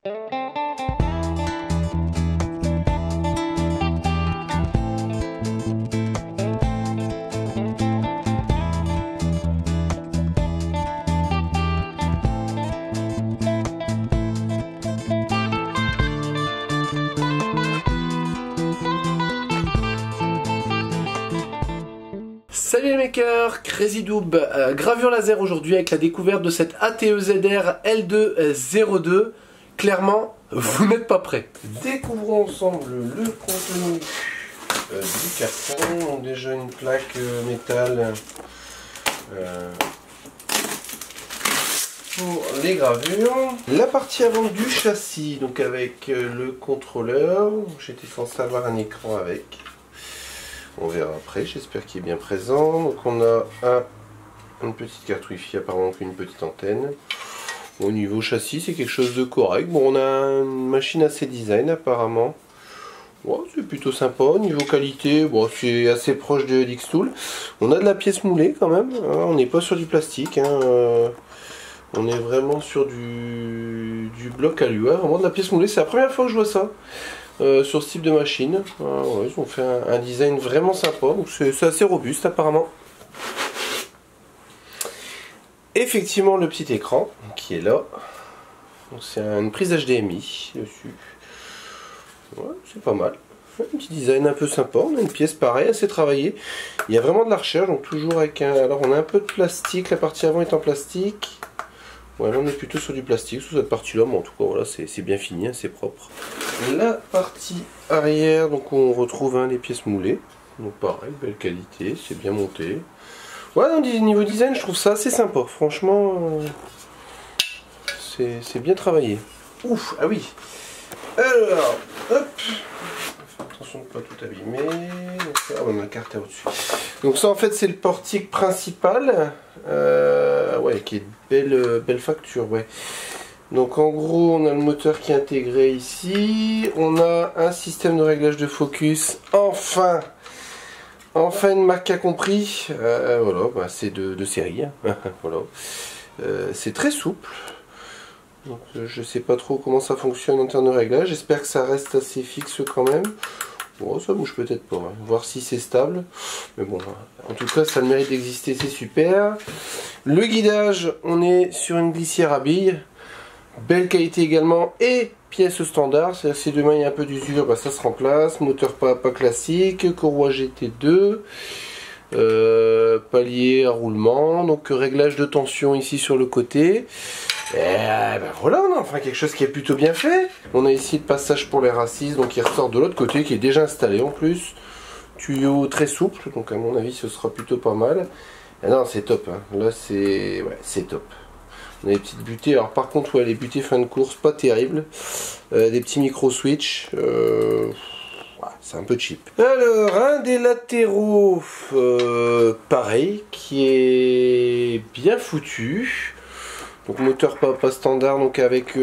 Salut les makers, Crazy Doob, gravure laser aujourd'hui avec la découverte de cette ATEZR L202. Clairement, vous n'êtes pas prêts. Découvrons ensemble le contenu du carton. Donc déjà une plaque métal pour les gravures. La partie avant du châssis, donc avec le contrôleur. J'étais censé avoir un écran avec. On verra après, j'espère qu'il est bien présent. Donc on a une petite carte Wi-Fi, apparemment qu'une petite antenne. Au niveau châssis, c'est quelque chose de correct. Bon, on a une machine assez design apparemment. Bon, c'est plutôt sympa. Au niveau qualité, bon, c'est assez proche de Dixtool. On a de la pièce moulée quand même. Hein, on n'est pas sur du plastique. Hein, on est vraiment sur du bloc alu. Hein, vraiment de la pièce moulée. C'est la première fois que je vois ça. Sur ce type de machine, ouais, ils ont fait un design vraiment sympa, donc c'est assez robuste apparemment. Effectivement, le petit écran qui est là, c'est une prise HDMI dessus. Ouais, c'est pas mal. Un petit design un peu sympa. On a une pièce pareille, assez travaillée. Il y a vraiment de la recherche, donc toujours avec un. Alors on a un peu de plastique, la partie avant est en plastique. Ouais, là on est plutôt sur du plastique, sur cette partie là, mais en tout cas voilà, c'est bien fini, hein, c'est propre. La partie arrière, donc on retrouve les pièces moulées, donc pareil, belle qualité, c'est bien monté. Ouais, donc niveau design, je trouve ça assez sympa, franchement, c'est bien travaillé. Ouf, ah oui. Alors, hop, attention de ne pas tout abîmer. Donc là, on a la carte au-dessus. Donc ça en fait c'est le portique principal, ouais, qui est belle facture, ouais. Donc en gros on a le moteur qui est intégré ici, on a un système de réglage de focus, enfin une marque qui a compris, voilà, bah, c'est de série, hein. Voilà. C'est très souple, donc je sais pas trop comment ça fonctionne en termes de réglage, j'espère que ça reste assez fixe quand même. Bon, ça bouge peut-être pas, hein. Voir si c'est stable. Mais bon, en tout cas, ça a le mérite d'exister, c'est super. Le guidage, on est sur une glissière à billes. Belle qualité également et pièce standard. C'est-à-dire si demain il y a un peu d'usure, bah, ça se remplace. Moteur pas classique, courroie GT2. Palier à roulement. Donc réglage de tension ici sur le côté. Et ben voilà, on a enfin quelque chose qui est plutôt bien fait. On a ici le passage pour les racisses, donc il ressort de l'autre côté, qui est déjà installé en plus. Tuyau très souple, donc à mon avis ce sera plutôt pas mal. Et non, c'est top, hein. Là c'est top. On a des petites butées, alors par contre ouais, les butées fin de course, pas terribles. Des petits micro switch, c'est un peu cheap. Alors, un des latéraux, pareil, qui est bien foutu. Donc moteur pas standard, donc avec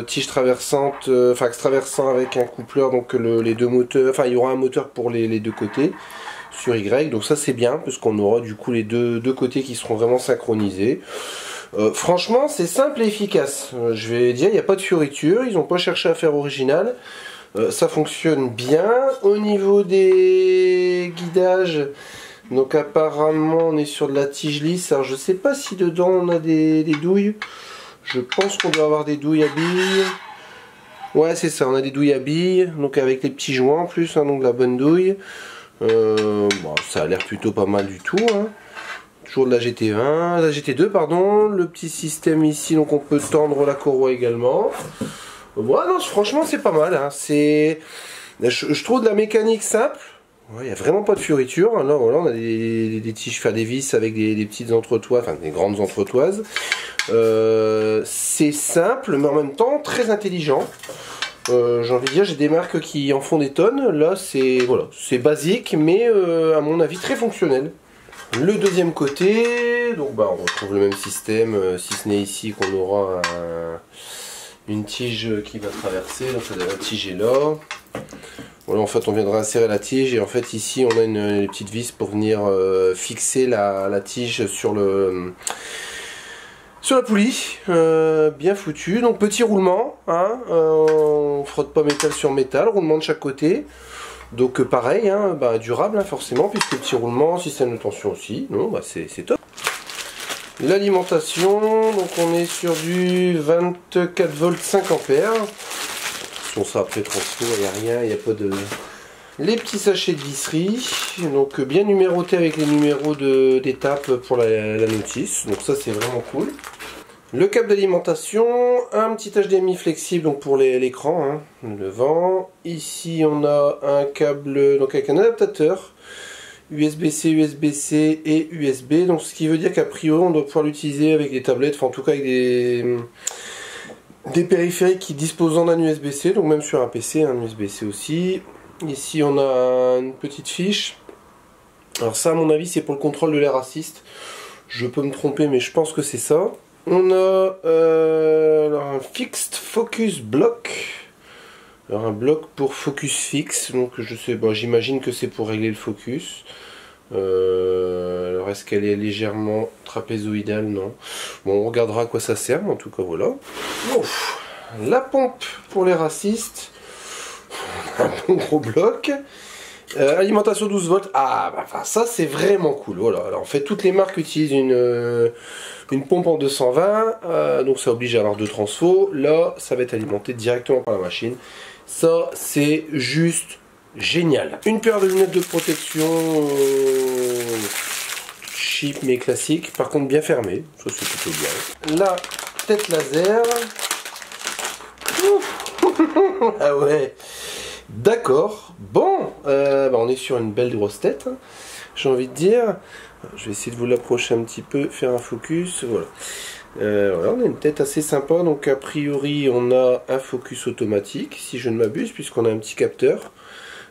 tige traversante, enfin axe traversant avec un coupleur, donc les deux moteurs, enfin il y aura un moteur pour les deux côtés sur Y, donc ça c'est bien parce qu'on aura du coup les deux côtés qui seront vraiment synchronisés. Franchement c'est simple et efficace, je vais dire il n'y a pas de fioriture, ils n'ont pas cherché à faire original, ça fonctionne bien. Au niveau des guidages, donc apparemment on est sur de la tige lisse, alors je sais pas si dedans on a des douilles, je pense qu'on doit avoir des douilles à billes, ouais c'est ça, on a des douilles à billes, donc avec les petits joints en plus, hein, donc la bonne douille, bon, ça a l'air plutôt pas mal du tout, hein. Toujours de la GT1, la GT2 pardon, le petit système ici, donc on peut tendre la courroie également. Ouais, non, franchement c'est pas mal, hein. Je trouve de la mécanique simple. Il n'y a vraiment pas de fioriture. Là, voilà, on a des tiges, faire des vis avec des petites entretoises, enfin des grandes entretoises. C'est simple, mais en même temps très intelligent. J'ai envie de dire, j'ai des marques qui en font des tonnes. Là, c'est voilà, c'est basique, mais à mon avis très fonctionnel. Le deuxième côté, donc bah, on retrouve le même système, si ce n'est ici qu'on aura une tige qui va traverser. Donc la tige est là. Voilà, en fait on viendra insérer la tige et en fait ici on a une petite vis pour venir fixer la tige sur le Sur la poulie, bien foutu, donc petit roulement, hein, on frotte pas métal sur métal, roulement de chaque côté, donc pareil, hein, bah, durable hein, forcément, puisque petit roulement, système de tension aussi, non, bah, c'est top. L'alimentation, donc on est sur du 24 volts 5 ampères, on sera après transfo, il n'y a rien, il n'y a pas de... Les petits sachets de visserie, donc bien numérotés avec les numéros d'étape pour la notice, donc ça c'est vraiment cool. Le câble d'alimentation, un petit HDMI flexible donc pour l'écran, hein, le vent. Ici on a un câble donc avec un adaptateur USB-C, USB-C et USB, donc ce qui veut dire qu'a priori on doit pouvoir l'utiliser avec des tablettes, enfin en tout cas avec des périphériques qui disposant d'un USB-C, donc même sur un PC, un USB-C aussi. Ici on a une petite fiche. Alors ça à mon avis c'est pour le contrôle de l'air assist. Je peux me tromper mais je pense que c'est ça. On a alors un Fixed Focus Block. Alors un bloc pour focus fixe. Donc je sais, bon, j'imagine que c'est pour régler le focus. Alors est-ce qu'elle est légèrement trapézoïdale? Non. Bon on regardera à quoi ça sert, mais en tout cas voilà. Ouf. La pompe pour l'air assist. Un bon gros bloc. Alimentation 12 volts. Ah, bah, enfin, ça c'est vraiment cool. Voilà. Alors, en fait, toutes les marques utilisent une pompe en 220. Donc, ça oblige à avoir 2 transfos. Là, ça va être alimenté directement par la machine. Ça, c'est juste génial. Une paire de lunettes de protection cheap mais classique. Par contre, bien fermée. Ça, c'est plutôt bien. La tête laser. Ah ouais. D'accord, bon, bah on est sur une belle grosse tête, hein, j'ai envie de dire. Je vais essayer de vous l'approcher un petit peu, faire un focus, voilà. Voilà, on a une tête assez sympa, donc a priori on a un focus automatique, si je ne m'abuse, puisqu'on a un petit capteur.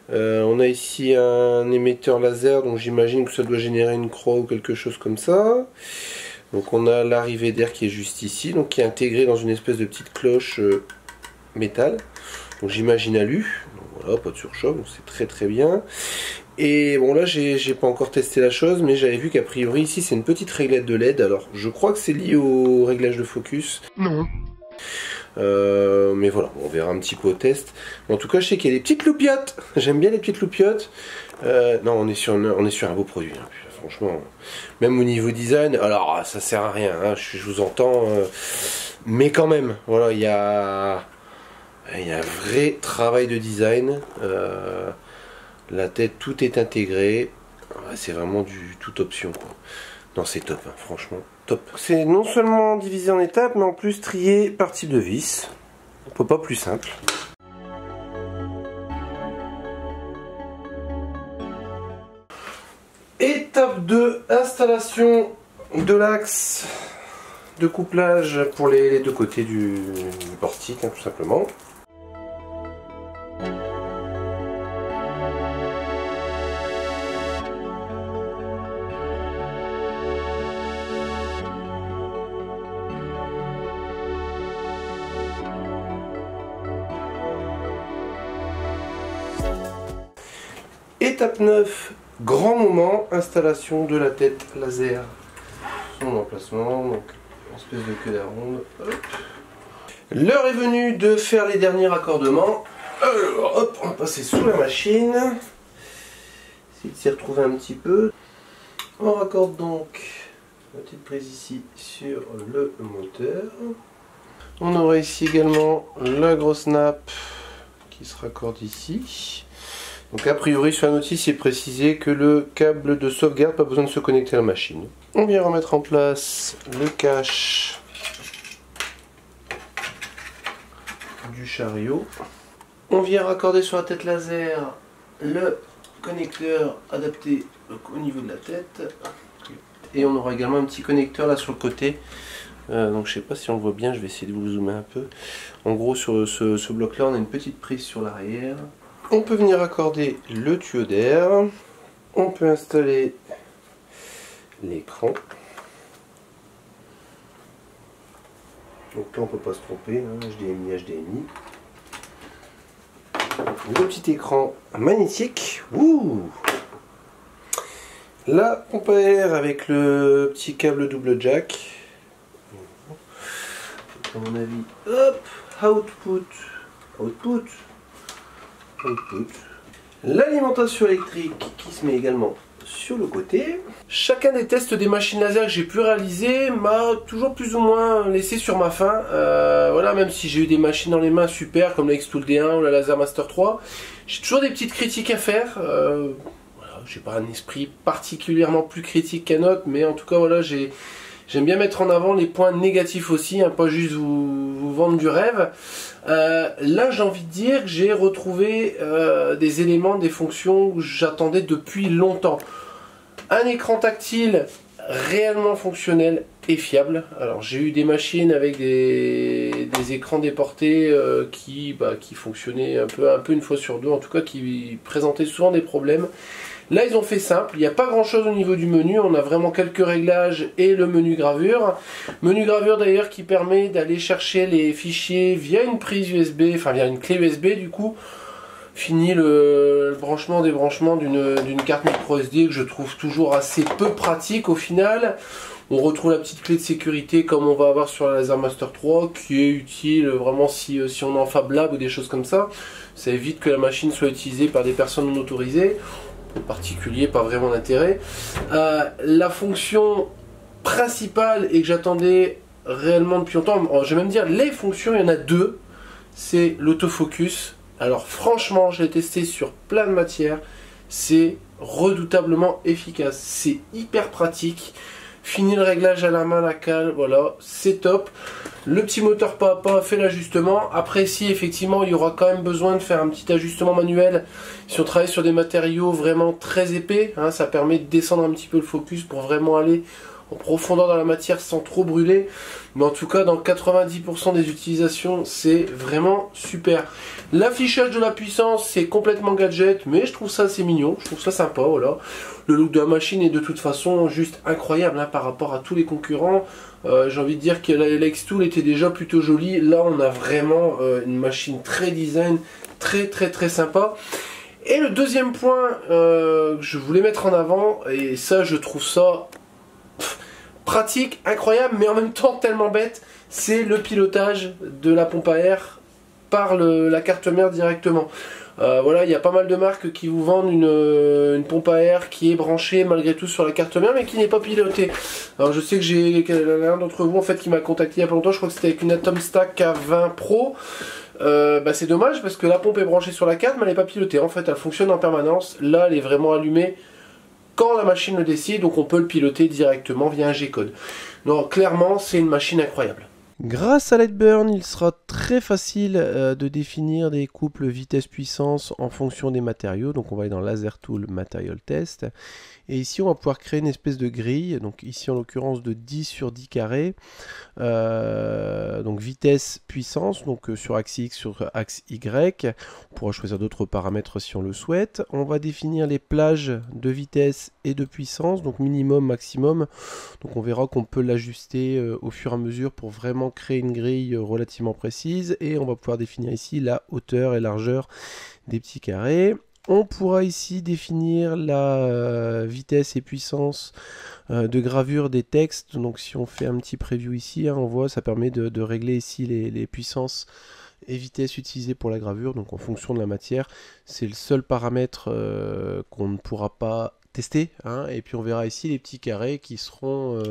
On a ici un émetteur laser, donc j'imagine que ça doit générer une croix ou quelque chose comme ça. Donc on a l'arrivée d'air qui est juste ici, donc qui est intégrée dans une espèce de petite cloche métal. Donc j'imagine alu, voilà, pas de surchauffe, donc c'est très très bien. Et bon là j'ai pas encore testé la chose, mais j'avais vu qu'a priori ici c'est une petite réglette de LED, alors je crois que c'est lié au réglage de focus. Non. Mais voilà, on verra un petit peu au test. En tout cas je sais qu'il y a des petites loupiottes, j'aime bien les petites loupiottes. Non on est sur un beau produit, hein. Franchement, même au niveau design, alors ça sert à rien, hein, je vous entends, mais quand même, voilà, il y a un vrai travail de design. La tête, tout est intégré. C'est vraiment du toute option, quoi. Non, c'est top, hein, franchement, top. C'est non seulement divisé en étapes, mais en plus trié par type de vis. On peut pas plus simple. Étape 2, installation de l'axe de couplage pour les deux côtés du portique, hein, tout simplement. Étape 9, grand moment, installation de la tête laser. Son emplacement, donc une espèce de queue d'aronde. L'heure est venue de faire les derniers raccordements. Alors, hop, on va passer sous la machine. Essayer de s'y retrouver un petit peu. On raccorde donc la petite prise ici sur le moteur. On aura ici également la grosse nappe qui se raccorde ici. Donc a priori sur la notice il est précisé que le câble de sauvegarde, pas besoin de se connecter à la machine. On vient remettre en place le cache du chariot. On vient raccorder sur la tête laser le connecteur adapté au niveau de la tête. Et on aura également un petit connecteur là sur le côté. Donc je sais pas si on le voit bien, je vais essayer de vous zoomer un peu. En gros sur ce bloc là on a une petite prise sur l'arrière. On peut venir accorder le tuyau d'air. On peut installer l'écran. Donc là on peut pas se tromper, hein, HDMI, HDMI. Le petit écran magnétique. Ouh, la pompe à air avec le petit câble double jack. à mon avis, hop, output, output, output. L'alimentation électrique qui se met également sur le côté. Chacun des tests des machines laser que j'ai pu réaliser m'a toujours plus ou moins laissé sur ma faim. Voilà, même si j'ai eu des machines dans les mains super comme la Xtool D1 ou la Laser Master 3, j'ai toujours des petites critiques à faire. Voilà, j'ai pas un esprit particulièrement plus critique qu'un autre, mais en tout cas voilà, j'aime bien mettre en avant les points négatifs aussi, hein, pas juste vous vendre du rêve. Là j'ai envie de dire que j'ai retrouvé des éléments, des fonctions que j'attendais depuis longtemps. Un écran tactile réellement fonctionnel et fiable. Alors j'ai eu des machines avec des écrans déportés qui fonctionnaient un peu une fois sur deux, en tout cas qui présentaient souvent des problèmes. Là ils ont fait simple, il n'y a pas grand chose au niveau du menu, on a vraiment quelques réglages et le menu gravure. Menu gravure d'ailleurs qui permet d'aller chercher les fichiers via une prise USB, enfin via une clé USB du coup. Fini le branchement, débranchement d'une carte micro SD que je trouve toujours assez peu pratique au final. On retrouve la petite clé de sécurité comme on va avoir sur la Laser Master 3 qui est utile vraiment si on est en Fab Lab ou des choses comme ça. Ça évite que la machine soit utilisée par des personnes non autorisées. En particulier, pas vraiment d'intérêt. La fonction principale et que j'attendais réellement depuis longtemps, je vais même dire les fonctions, il y en a deux. C'est l'autofocus. Alors franchement, je l'ai testé sur plein de matières. C'est redoutablement efficace. C'est hyper pratique. Fini le réglage à la main, la cale, voilà, c'est top. Le petit moteur pas à pas fait l'ajustement. Après, si effectivement il y aura quand même besoin de faire un petit ajustement manuel, si on travaille sur des matériaux vraiment très épais, hein, ça permet de descendre un petit peu le focus pour vraiment aller en profondeur dans la matière sans trop brûler. Mais en tout cas, dans 90% des utilisations, c'est vraiment super. L'affichage de la puissance, c'est complètement gadget, mais je trouve ça assez mignon, je trouve ça sympa, voilà. Le look de la machine est de toute façon juste incroyable hein, par rapport à tous les concurrents. J'ai envie de dire que la Xtool était déjà plutôt jolie. Là, on a vraiment une machine très design, très sympa. Et le deuxième point que je voulais mettre en avant, et ça, je trouve ça pratique, incroyable, mais en même temps tellement bête, c'est le pilotage de la pompe à air par la carte mère directement. Voilà, il y a pas mal de marques qui vous vendent une pompe à air qui est branchée malgré tout sur la carte mère, mais qui n'est pas pilotée. Alors je sais que j'ai l'un d'entre vous en fait qui m'a contacté il y a pas longtemps, je crois que c'était avec une Atomstack K20 Pro. C'est dommage parce que la pompe est branchée sur la carte, mais elle n'est pas pilotée. En fait, elle fonctionne en permanence. Là, elle est vraiment allumée quand la machine le décide, donc on peut le piloter directement via un G-code. Donc clairement, c'est une machine incroyable. Grâce à Lightburn, il sera très facile de définir des couples vitesse-puissance en fonction des matériaux. Donc on va aller dans Laser Tool Material Test. Et ici, on va pouvoir créer une espèce de grille. Donc ici, en l'occurrence, de 10 sur 10 carrés. Donc vitesse-puissance, donc sur axe X, sur axe Y. On pourra choisir d'autres paramètres si on le souhaite. On va définir les plages de vitesse et de puissance, donc minimum, maximum. Donc on verra qu'on peut l'ajuster au fur et à mesure pour vraiment créer une grille relativement précise. Et on va pouvoir définir ici la hauteur et largeur des petits carrés. On pourra ici définir la vitesse et puissance de gravure des textes. Donc si on fait un petit preview ici, hein, on voit ça permet de régler ici les puissances et vitesses utilisées pour la gravure. Donc en fonction de la matière, c'est le seul paramètre qu'on ne pourra pas tester. Hein. Et puis on verra ici les petits carrés qui seront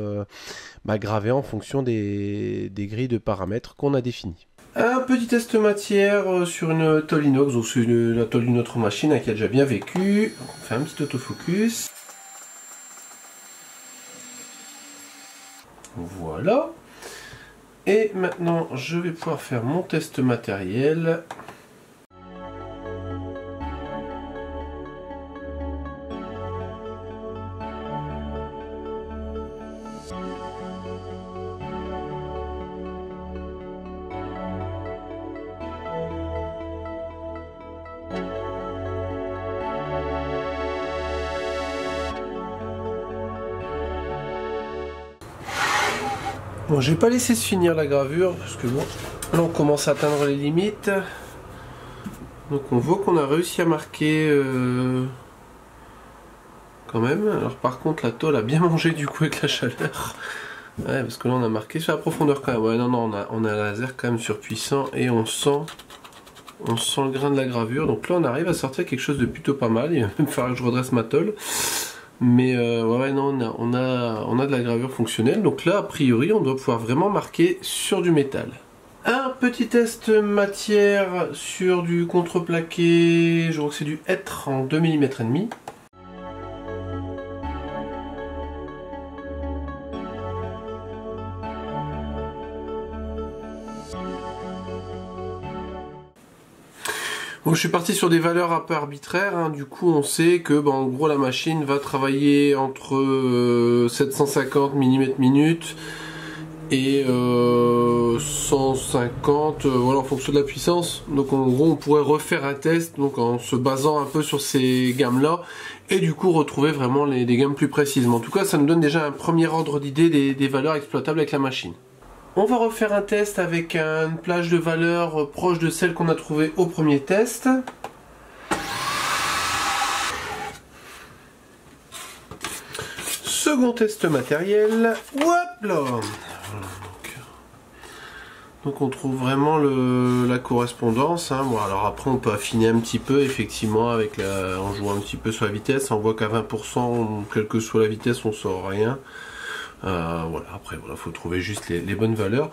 gravés en fonction des grilles de paramètres qu'on a définies. Un petit test matière sur une tôle inox, donc c'est la tôle d'une autre machine qui a déjà bien vécu. On fait un petit autofocus. Voilà. Et maintenant, je vais pouvoir faire mon test matériel. Bon, j'ai pas laissé se finir la gravure parce que bon, là on commence à atteindre les limites. Donc on voit qu'on a réussi à marquer quand même. Alors par contre la tôle a bien mangé du coup avec la chaleur. Ouais, parce que là on a marqué sur la profondeur quand même. Ouais, non, non, on a un laser quand même surpuissant et on sent le grain de la gravure. Donc là on arrive à sortir quelque chose de plutôt pas mal. Il va même falloir que je redresse ma tôle. Mais ouais, non, on a de la gravure fonctionnelle. Donc là, a priori, on doit pouvoir vraiment marquer sur du métal. Un petit test matière sur du contreplaqué. Je crois que c'est du hêtre en 2 mm et demi. Bon, je suis parti sur des valeurs un peu arbitraires, hein. Du coup on sait que en gros la machine va travailler entre 750 mm et 150, voilà, en fonction de la puissance. Donc en gros on pourrait refaire un test donc en se basant un peu sur ces gammes là et du coup retrouver vraiment les gammes plus précises. Mais en tout cas ça nous donne déjà un premier ordre d'idée des valeurs exploitables avec la machine. On va refaire un test avec une plage de valeurs proche de celle qu'on a trouvée au premier test. Second test matériel. Hop là. Donc on trouve vraiment la correspondance. Hein. Bon, alors après on peut affiner un petit peu effectivement avec en jouant un petit peu sur la vitesse. On voit qu'à 20%, quelle que soit la vitesse, on sort rien. Voilà, après voilà, faut trouver juste les bonnes valeurs.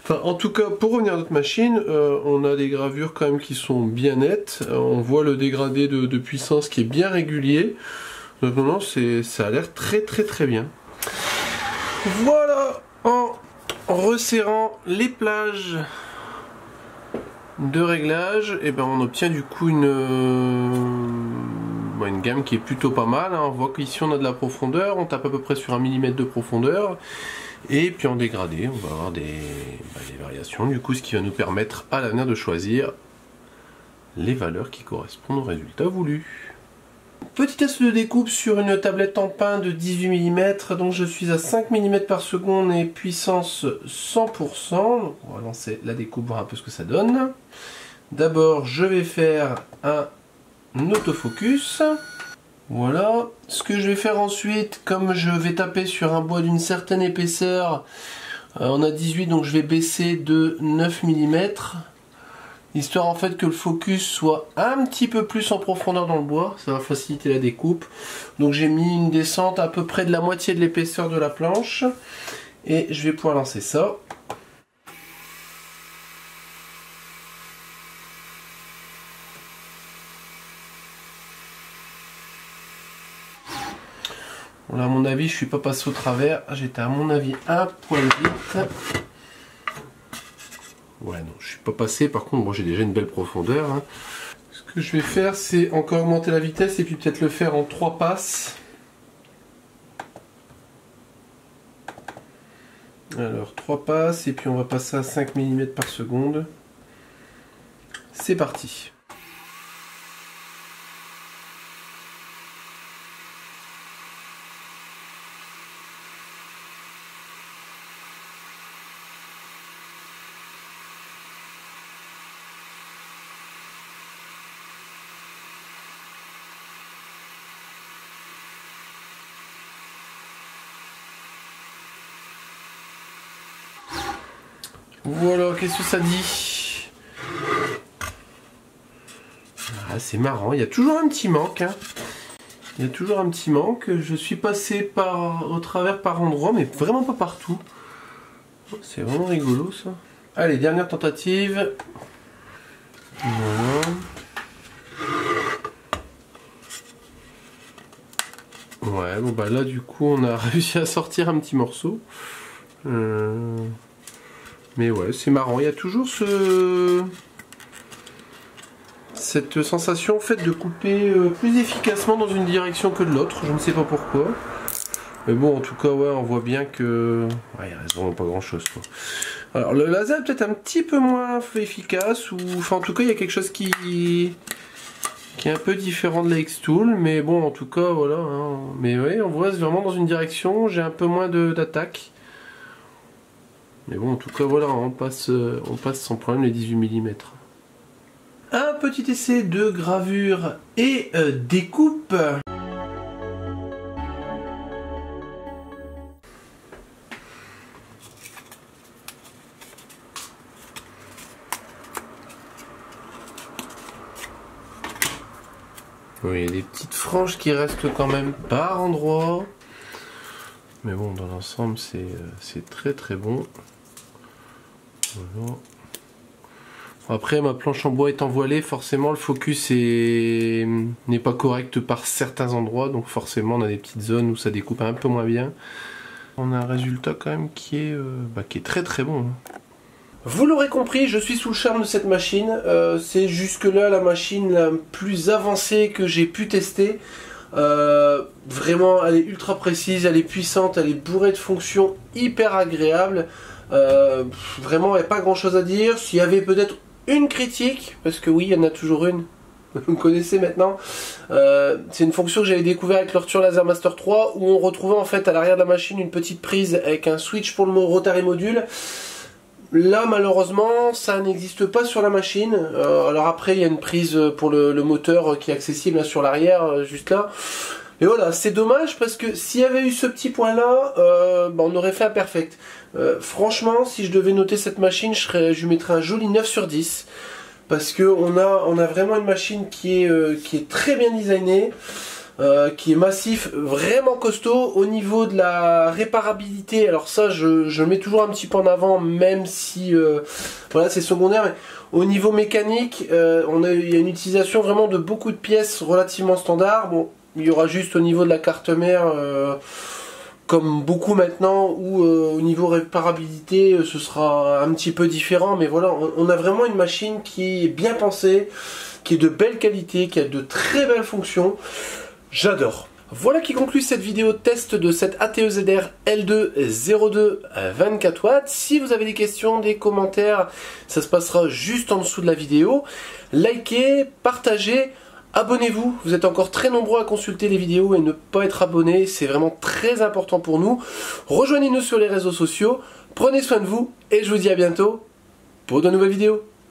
Enfin, en tout cas, pour revenir à notre machine, on a des gravures quand même qui sont bien nettes. On voit le dégradé de puissance qui est bien régulier. Donc non, ça a l'air très bien. Voilà, en resserrant les plages de réglage, et ben on obtient du coup une gamme qui est plutôt pas mal, hein. On voit qu'ici on a de la profondeur, on tape à peu près sur 1 mm de profondeur, et puis en dégradé on va avoir des variations, du coup ce qui va nous permettre à l'avenir de choisir les valeurs qui correspondent au résultat voulu. Petit test de découpe sur une tablette en pain de 18 mm, donc je suis à 5 mm par seconde et puissance 100%, donc on va lancer la découpe, voir un peu ce que ça donne. D'abord je vais faire un autofocus. Voilà. Ce que je vais faire ensuite, comme je vais taper sur un bois d'une certaine épaisseur, on a 18 donc je vais baisser de 9 mm, histoire en fait que le focus soit un petit peu plus en profondeur dans le bois, ça va faciliter la découpe. Donc j'ai mis une descente à peu près de la moitié de l'épaisseur de la planche et je vais pouvoir lancer ça. Là, à mon avis, je suis pas passé au travers. J'étais à mon avis un poil vite. Ouais, non, je suis pas passé. Par contre, bon, j'ai déjà une belle profondeur. Hein. Ce que je vais faire, c'est encore augmenter la vitesse et puis peut-être le faire en 3 passes. Alors, 3 passes et puis on va passer à 5 mm par seconde. C'est parti. Voilà, qu'est-ce que ça dit? Ah, c'est marrant, il y a toujours un petit manque. Hein. Il y a toujours un petit manque. Je suis passé au travers par endroits, mais vraiment pas partout. C'est vraiment rigolo ça. Allez, dernière tentative. Voilà. Ouais, bon bah là du coup on a réussi à sortir un petit morceau. Mais ouais, c'est marrant, il y a toujours cette sensation en fait de couper plus efficacement dans une direction que de l'autre, je ne sais pas pourquoi. Mais bon, en tout cas, ouais, on voit bien que... Ouais, il reste vraiment pas grand chose, quoi. Alors, le laser est peut-être un petit peu moins efficace, ou... Enfin, en tout cas, il y a quelque chose qui est un peu différent de la X-Tool, mais bon, en tout cas, voilà. Hein. Mais ouais, on voit vraiment dans une direction, j'ai un peu moins d'attaque. Mais bon, en tout cas, voilà, on passe sans problème les 18 mm. Un petit essai de gravure et découpe. Oui, il y a des petites franges qui restent quand même par endroit. Mais bon, dans l'ensemble, c'est très très bon. Voilà. Après, ma planche en bois étant voilée, forcément le focus n'est pas correct par certains endroits, donc forcément on a des petites zones où ça découpe un peu moins bien. On a un résultat quand même qui est très très bon. Vous l'aurez compris, je suis sous le charme de cette machine. C'est jusque-là la machine la plus avancée que j'ai pu tester. Vraiment, elle est ultra précise, elle est puissante, elle est bourrée de fonctions hyper agréables. Vraiment, il n'y a pas grand chose à dire. S'il y avait peut-être une critique, parce que oui, il y en a toujours une, vous connaissez maintenant, c'est une fonction que j'avais découvert avec l'Orture Laser Master 3, où on retrouvait en fait à l'arrière de la machine une petite prise avec un switch pour le rotary module. Là malheureusement ça n'existe pas sur la machine. Alors après il y a une prise pour le moteur qui est accessible là, sur l'arrière, juste là. Et voilà, c'est dommage parce que s'il y avait eu ce petit point là, on aurait fait un perfect. Franchement, si je devais noter cette machine, je lui mettrais un joli 9 sur 10. Parce que on a vraiment une machine qui est très bien designée, qui est massif, vraiment costaud. Au niveau de la réparabilité, alors ça je le mets toujours un petit peu en avant, même si voilà, c'est secondaire. Mais au niveau mécanique, il y a une utilisation vraiment de beaucoup de pièces relativement standards. Bon, il y aura juste au niveau de la carte mère, comme beaucoup maintenant, où au niveau réparabilité ce sera un petit peu différent, mais voilà, on a vraiment une machine qui est bien pensée, qui est de belle qualité, qui a de très belles fonctions. J'adore. Voilà qui conclut cette vidéo test de cette ATEZR L2 24 watts. Si vous avez des questions, des commentaires, ça se passera juste en dessous de la vidéo. Likez, partagez. Abonnez-vous, vous êtes encore très nombreux à consulter les vidéos et ne pas être abonné, c'est vraiment très important pour nous. Rejoignez-nous sur les réseaux sociaux, prenez soin de vous et je vous dis à bientôt pour de nouvelles vidéos.